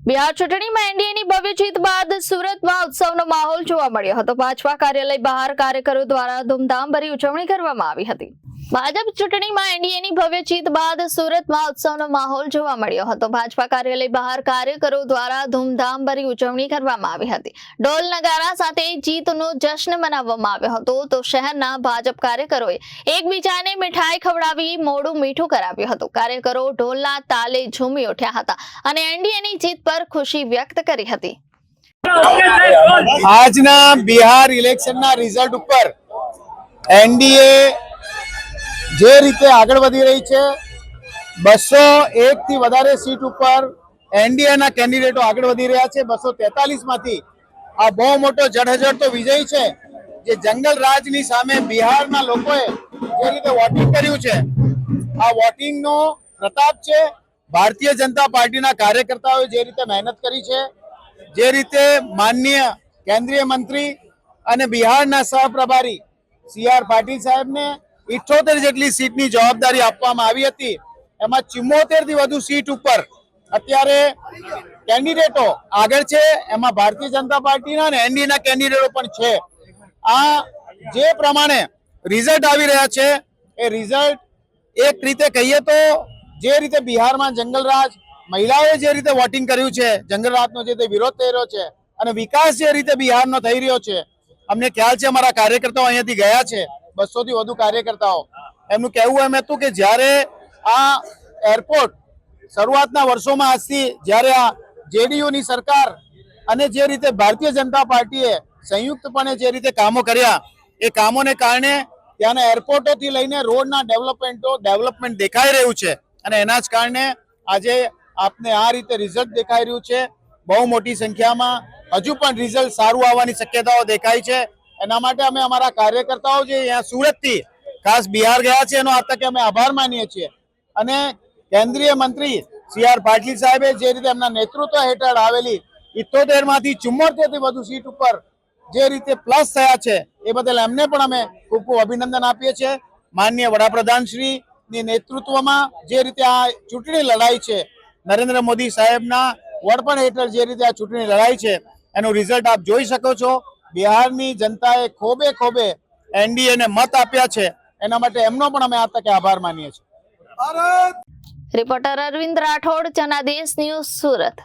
બિહાર ચૂંટણીમાં એનડીએની ભવ્ય જીત બાદ સુરતમાં ઉત્સવનો માહોલ જોવા મળ્યો હતો। ભાજપા કાર્યાલય બહાર કાર્યકરો દ્વારા ધૂમધામભરી ઉજવણી કરવામાં આવી હતી। ભાજપ ચૂંટણીમાં એનડીએની ભવ્ય જીત બાદ સુરતમાં ઉત્સવનો માહોલ જોવા મળ્યો હતો। ભાજપા કાર્યાલય બહાર કાર્યકરો દ્વારા ધૂમધામભરી ઉજવણી કરવામાં આવી હતી। ઢોલ નગારા સાથે જીતનો જશ્ન મનાવવામાં આવ્યો હતો તો શહેરના ભાજપ કાર્યકરોએ એકબીજાને મીઠાઈ ખવડાવી મોઢું મીઠું કરાવ્યું હતું। કાર્યકરો ઢોલના તાલે ઝૂમી ઉઠ્યા હતા અને એનડીએની જીત પર ખુશી વ્યક્ત કરી હતી। આજના બિહાર ઇલેક્શનના રિઝલ્ટ ઉપર એનડીએ જે રીતે આગળ વધી રહી છે 201 થી વધારે સીટ ઉપર એનડીએના કેન્ડિડેટો આગળ વધી રહ્યા છે। 243 માંથી આ બહુ મોટો જડહજડતો વિજય છે જે જંગલ રાજની સામે બિહારના લોકોએ જે રીતે વોટિંગ કર્યું છે આ વોટિંગનો પ્રતાપ છે। ભારતીય જનતા પાર્ટીના કાર્યકર્તાઓએ જે રીતે મહેનત કરી છે, જે રીતે માનનીય કેન્દ્રીય મંત્રી અને બિહારના સહપ્રભારી CR પાટીલ સાહેબને 78 જેટલી સીટની જવાબદારી આપવામાં આવી હતી। એમાં 74 થી વધુ સીટ ઉપર અત્યારે કેન્ડિડેટો આગળ છે। એમાં ભારતીય જનતા પાર્ટીના અને એનડીએના કેન્ડિડેટો પણ છે। આ જે પ્રમાણે રિઝલ્ટ આવી રહ્યા છે એ રિઝલ્ટ એક રીતે કહીએ તો જે રીતે બિહારમાં જંગલરાજ મહિલાઓએ જે રીતે વોટિંગ કર્યું છે, જંગલરાજનો જે તે વિરોધ થઈ રહ્યો છે અને વિકાસ જે રીતે બિહારનો થઈ રહ્યો છે, અમને ખ્યાલ છે અમારા કાર્યકર્તાઓ અહીંયાથી ગયા છે 200 થી વધુ કાર્યકર્તાઓ। એમનું કહેવું એમ હતું કે જ્યારે આ એરપોર્ટ શરૂઆતના વર્ષોમાં આજથી જ્યારે આ જેડીયુની સરકાર અને જે રીતે ભારતીય જનતા પાર્ટીએ સંયુક્તપણે જે રીતે કામો કર્યા એ કામોને કારણે ત્યાંના એરપોર્ટોથી લઈને રોડના ડેવલપમેન્ટ દેખાઈ રહ્યું છે અને એના જ કારણે આજે આપને આ રીતે રિઝલ્ટ દેખાઈ રહ્યું છે। બહુ મોટી સંખ્યામાં હજુ પણ રિઝલ્ટ સારું આવવાની શક્યતાઓ દેખાય છે। એના માટે અમે અમારા કાર્યકર્તાઓ જે અહીંયા સુરતથી ખાસ બિહાર ગયા છે એનો આ તકે અમે આભાર માનીએ છીએ અને કેન્દ્રીય મંત્રી CR પાટીલ સાહેબે જે રીતે એમના નેતૃત્વ હેઠળ આવેલી 78 માંથી 74 થી વધુ સીટ ઉપર જે રીતે પ્લસ થયા છે એ બદલ એમને પણ અમે ખૂબ ખૂબ અભિનંદન આપીએ છીએ। માનનીય વડાપ્રધાન શ્રીની નેતૃત્વમાં જે રીતે આ ચૂંટણી લડાઈ છે, નરેન્દ્ર મોદી સાહેબના વડપણ હેઠળ જે રીતે આ ચૂંટણી લડાઈ છે એનું રિઝલ્ટ આપ જોઈ શકો છો। બિહારની જનતાએ ખોબે ખોબે એનડીએને મત આપ્યા છે, એના માટે એમનો પણ અમે આ તકે આભાર માનીએ છીએ। Reporter Arvind Rathod, Janadesh news, Surat.